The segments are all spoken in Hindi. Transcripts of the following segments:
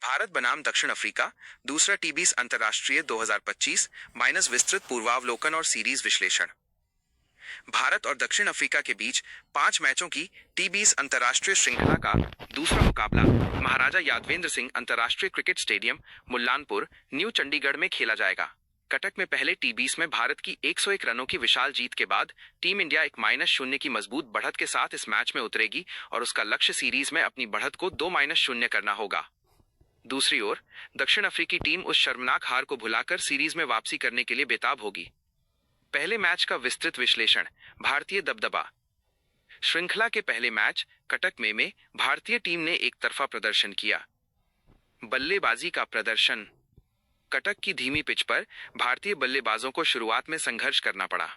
भारत बनाम दक्षिण अफ्रीका, दूसरा टी20 अंतर्राष्ट्रीय 2025 माइनस विस्तृत पूर्वावलोकन और सीरीज विश्लेषण। भारत और दक्षिण अफ्रीका के बीच 5 मैचों की टी20 अंतर्राष्ट्रीय श्रृंखला का दूसरा मुकाबला महाराजा यादवेंद्र सिंह अंतर्राष्ट्रीय cricket stadium, Mullanpur, new Chandigarh में खेला जाएगा। कटक में पहले टी20 में भारत की 101 रनों की विशाल जीत के बाद टीम इंडिया 1-0 की मजबूत बढ़त के साथ इस मैच में उतरेगी और उसका लक्ष्य सीरीज में अपनी बढ़त को 2-0 करना होगा। दूसरी ओर दक्षिण अफ्रीकी टीम उस शर्मनाक हार को भुलाकर सीरीज में वापसी करने के लिए बेताब होगी। पहले मैच का विस्तृत विश्लेषण। भारतीय दबदबा। श्रृंखला के पहले मैच कटक में भारतीय टीम ने एक तरफा प्रदर्शन किया। बल्लेबाजी का प्रदर्शन। कटक की धीमी पिच पर भारतीय बल्लेबाजों को शुरुआत में संघर्ष करना पड़ा।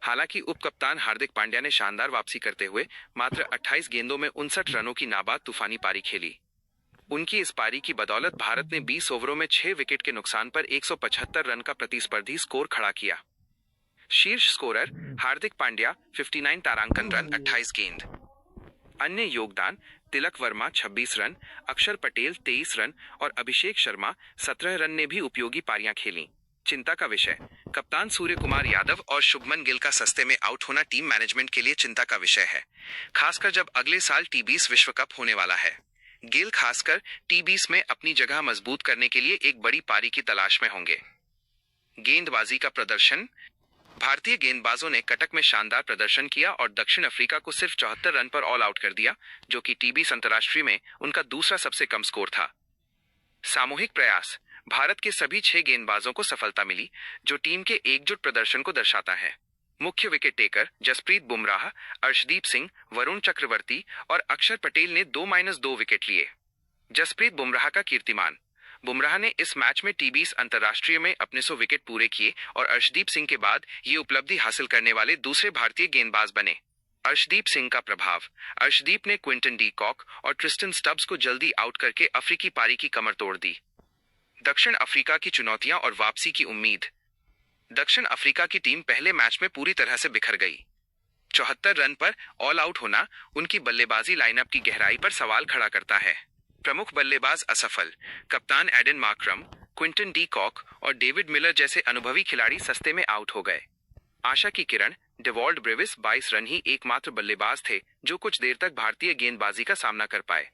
हालांकि उप कप्तान हार्दिक पांड्या ने शानदार वापसी करते हुए मात्र 28 गेंदों में 59 रनों की नाबाद तूफानी पारी खेली। उनकी इस पारी की बदौलत भारत ने 20 ओवरों में 6 विकेट के नुकसान पर 175 रन का प्रतिस्पर्धी स्कोर खड़ा किया। शीर्ष स्कोरर हार्दिक पांड्या 59 तारांकन रन 28 गेंद। अन्य योगदान तिलक वर्मा 26 रन, अक्षर पटेल 23 रन और अभिषेक शर्मा 17 रन ने भी उपयोगी पारियां खेली। चिंता का विषय। कप्तान सूर्य कुमार यादव और शुभमन गिल का सस्ते में आउट होना टीम मैनेजमेंट के लिए चिंता का विषय है, खासकर जब अगले साल टी20 विश्व कप होने वाला है। गिल खासकर टी20 में अपनी जगह मजबूत करने के लिए एक बड़ी पारी की तलाश में होंगे। गेंदबाजी का प्रदर्शन। भारतीय गेंदबाजों ने कटक में शानदार प्रदर्शन किया और दक्षिण अफ्रीका को सिर्फ 74 रन पर ऑल आउट कर दिया, जो कि टी20 अंतर्राष्ट्रीय में उनका दूसरा सबसे कम स्कोर था। सामूहिक प्रयास। भारत के सभी 6 गेंदबाजों को सफलता मिली, जो टीम के एकजुट प्रदर्शन को दर्शाता है। मुख्य विकेट टेकर जसप्रीत बुमराह, अर्शदीप सिंह, वरुण चक्रवर्ती और अक्षर पटेल ने 2-2 विकेट लिए। जसप्रीत बुमराह का कीर्तिमान। बुमराह ने इस मैच में टी20 अंतर्राष्ट्रीय में अपने 100 विकेट पूरे किए और अर्शदीप सिंह के बाद ये उपलब्धि हासिल करने वाले दूसरे भारतीय गेंदबाज बने। अर्शदीप सिंह का प्रभाव। अर्शदीप ने क्विंटन डी कॉक और ट्रिस्टन स्टब्स को जल्दी आउट करके अफ्रीकी पारी की कमर तोड़ दी। दक्षिण अफ्रीका की चुनौतियां और वापसी की उम्मीद। दक्षिण अफ्रीका की टीम पहले मैच में पूरी तरह से बिखर गई। 74 रन पर ऑल आउट होना उनकी बल्लेबाजी लाइनअप की गहराई पर सवाल खड़ा करता है। प्रमुख बल्लेबाज असफल। कप्तान Aiden Markram, Quinton de Kock और डेविड मिलर जैसे अनुभवी खिलाड़ी सस्ते में आउट हो गए। आशा की किरण डेवॉल्ड ब्रेविस 22 रन ही एकमात्र बल्लेबाज थे जो कुछ देर तक भारतीय गेंदबाजी का सामना कर पाए।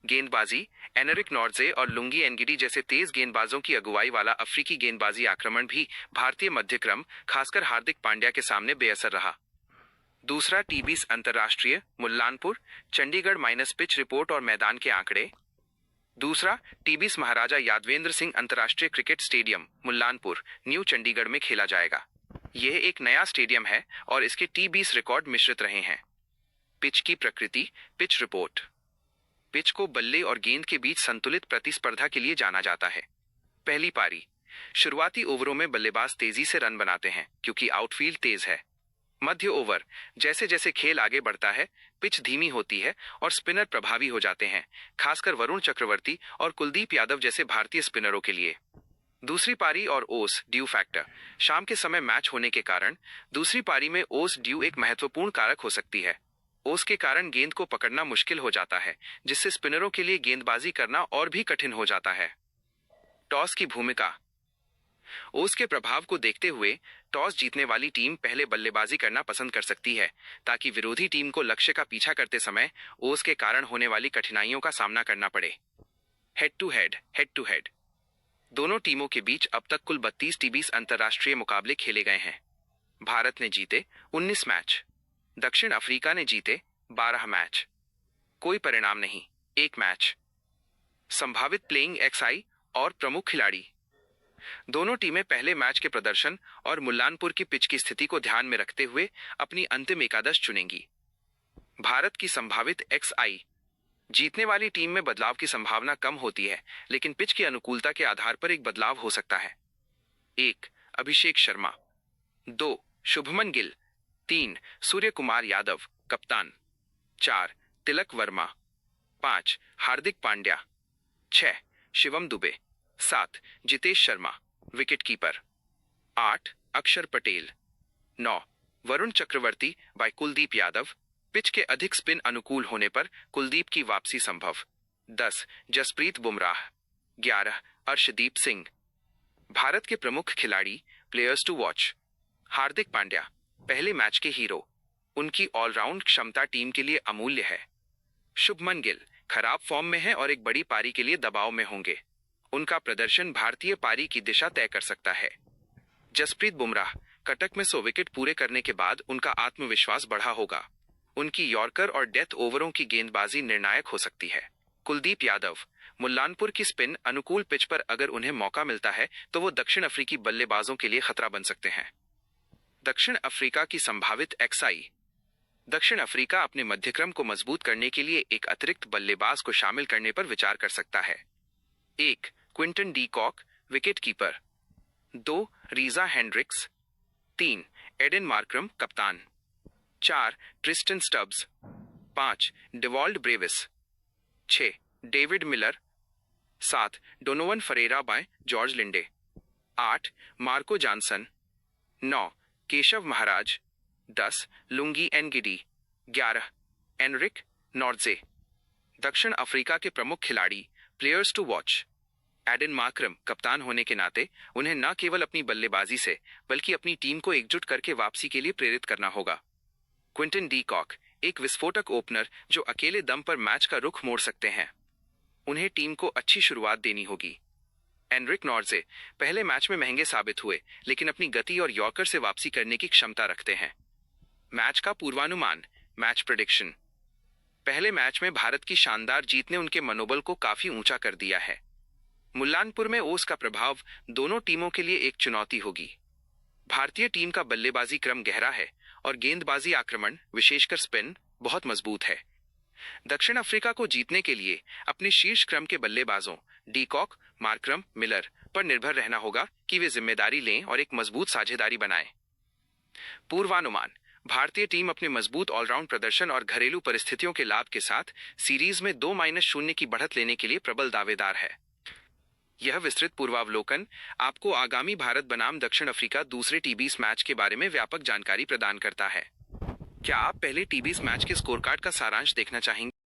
गेंदबाजी। एनरिक नॉर्जे और लुंगी एनगिडी जैसे तेज गेंदबाजों की अगुवाई वाला अफ्रीकी गेंदबाजी आक्रमण भी भारतीय मध्यक्रम, खासकर हार्दिक पांड्या के सामने बेअसर रहा। दूसरा टी20 अंतर्राष्ट्रीय, Mullanpur, Chandigarh minus pitch report और मैदान के आंकड़े। दूसरा टी20 महाराजा यादवेंद्र सिंह अंतर्राष्ट्रीय cricket stadium, Mullanpur, new Chandigarh में खेला जाएगा। यह एक नया स्टेडियम है और इसके टी20 रिकॉर्ड मिश्रित रहे हैं। पिच की प्रकृति। Pitch report. पिच को बल्ले और गेंद के बीच संतुलित प्रतिस्पर्धा के लिए जाना जाता है। पहली पारी। शुरुआती ओवरों में बल्लेबाज तेजी से रन बनाते हैं क्योंकि आउटफील्ड तेज है। मध्य ओवर। जैसे जैसे खेल आगे बढ़ता है, पिच धीमी होती है और स्पिनर प्रभावी हो जाते हैं, खासकर वरुण चक्रवर्ती और कुलदीप यादव जैसे भारतीय स्पिनरों के लिए। दूसरी पारी और ओस ड्यू फैक्टर। शाम के समय मैच होने के कारण दूसरी पारी में ओस ड्यू एक महत्वपूर्ण कारक हो सकती है। ओस के कारण गेंद को पकड़ना मुश्किल हो जाता है, जिससे स्पिनरों के लिए गेंदबाजी करना और भी कठिन हो जाता है। टॉस की भूमिका। ओस के प्रभाव को देखते हुए टॉस जीतने वाली टीम पहले बल्लेबाजी करना पसंद कर सकती है, ताकि विरोधी टीम को लक्ष्य का पीछा करते समय ओस के कारण होने वाली कठिनाइयों का सामना करना पड़े। Head to head. दोनों टीमों के बीच अब तक कुल 32 टी20 अंतर्राष्ट्रीय मुकाबले खेले गए हैं। भारत ने जीते 19 मैच, दक्षिण अफ्रीका ने जीते 12 मैच। कोई परिणाम नहीं, 1 मैच। संभावित प्लेइंग एक्सआई और प्रमुख खिलाड़ी। दोनों टीमें पहले मैच के प्रदर्शन और मुल्लानपुर की पिच की स्थिति को ध्यान में रखते हुए अपनी अंतिम एकादश चुनेंगी। भारत की संभावित एक्सआई। जीतने वाली टीम में बदलाव की संभावना कम होती है, लेकिन पिच की अनुकूलता के आधार पर एक बदलाव हो सकता है। 1. अभिषेक शर्मा। 2. शुभमन गिल। 3. सूर्य कुमार यादव, कप्तान। 4. तिलक वर्मा। 5. हार्दिक पांड्या। 6. शिवम दुबे। 7. जितेश शर्मा, विकेटकीपर। 8. अक्षर पटेल। 9. वरुण चक्रवर्ती बाय कुलदीप यादव। पिच के अधिक स्पिन अनुकूल होने पर कुलदीप की वापसी संभव। 10. जसप्रीत बुमराह। 11 अर्शदीप सिंह। भारत के प्रमुख खिलाड़ी, players to watch. Hardik Pandya, पहले मैच के हीरो। उनकी ऑलराउंड क्षमता टीम के लिए अमूल्य है। शुभमन गिल खराब फॉर्म में है और एक बड़ी पारी के लिए दबाव में होंगे। उनका प्रदर्शन भारतीय पारी की दिशा तय कर सकता है। जसप्रीत बुमराह, कटक में 100 विकेट पूरे करने के बाद उनका आत्मविश्वास बढ़ा होगा। उनकी यॉर्कर और डेथ ओवरों की गेंदबाजी निर्णायक हो सकती है। कुलदीप यादव, मुल्लानपुर की स्पिन अनुकूल पिच पर अगर उन्हें मौका मिलता है तो वो दक्षिण अफ्रीकी बल्लेबाजों के लिए खतरा बन सकते हैं। दक्षिण अफ्रीका की संभावित एक्सआई। दक्षिण अफ्रीका अपने मध्यक्रम को मजबूत करने के लिए एक अतिरिक्त बल्लेबाज को शामिल करने पर विचार कर सकता है। 1 Quinton de Kock, wicket keeper. 2 Reeza Hendricks. 3 Aiden Markram, कप्तान। 4 Tristan Stubbs. 5 Dewald Brevis. 6 David Miller. 7 Donovan Ferreira by George Linde. 8 Marco Jansen. 9 Keshav Maharaj. 10 Lungi Ngidi. 11 Anrich Nortje. दक्षिण अफ्रीका के प्रमुख खिलाड़ी, players to watch. Aiden Markram, कप्तान होने के नाते उन्हें न केवल अपनी बल्लेबाजी से बल्कि अपनी टीम को एकजुट करके वापसी के लिए प्रेरित करना होगा। क्विंटन डी कॉक, एक विस्फोटक ओपनर जो अकेले दम पर मैच का रुख मोड़ सकते हैं। उन्हें टीम को अच्छी शुरुआत देनी होगी। एनरिक नॉर्जे पहले मैच में महंगे साबित हुए लेकिन अपनी गति और यॉर्कर से वापसी करने की क्षमता रखते हैं। मैच का पूर्वानुमान, मैच प्रेडिक्शन। पहले मैच में भारत की शानदार जीत ने उनके मनोबल को काफी ऊंचा कर दिया है। मुल्लानपुर में ओस का प्रभाव दोनों टीमों के लिए एक चुनौती होगी। भारतीय टीम का बल्लेबाजी क्रम गहरा है और गेंदबाजी आक्रमण, विशेषकर स्पिन, बहुत मजबूत है। दक्षिण अफ्रीका को जीतने के लिए अपने शीर्ष क्रम के बल्लेबाजों डी कॉक, मार्क्रम, मिलर पर निर्भर रहना होगा कि वे जिम्मेदारी लें और एक मजबूत साझेदारी बनाएं। पूर्वानुमान, भारतीय टीम अपने मजबूत ऑलराउंड प्रदर्शन और घरेलू परिस्थितियों के लाभ के साथ सीरीज में 2-0 की बढ़त लेने के लिए प्रबल दावेदार है। यह विस्तृत पूर्वावलोकन आपको आगामी भारत बनाम दक्षिण अफ्रीका दूसरे टी20 मैच के बारे में व्यापक जानकारी प्रदान करता है। क्या आप पहले टी20 मैच के स्कोरकार्ड का सारांश देखना चाहेंगे?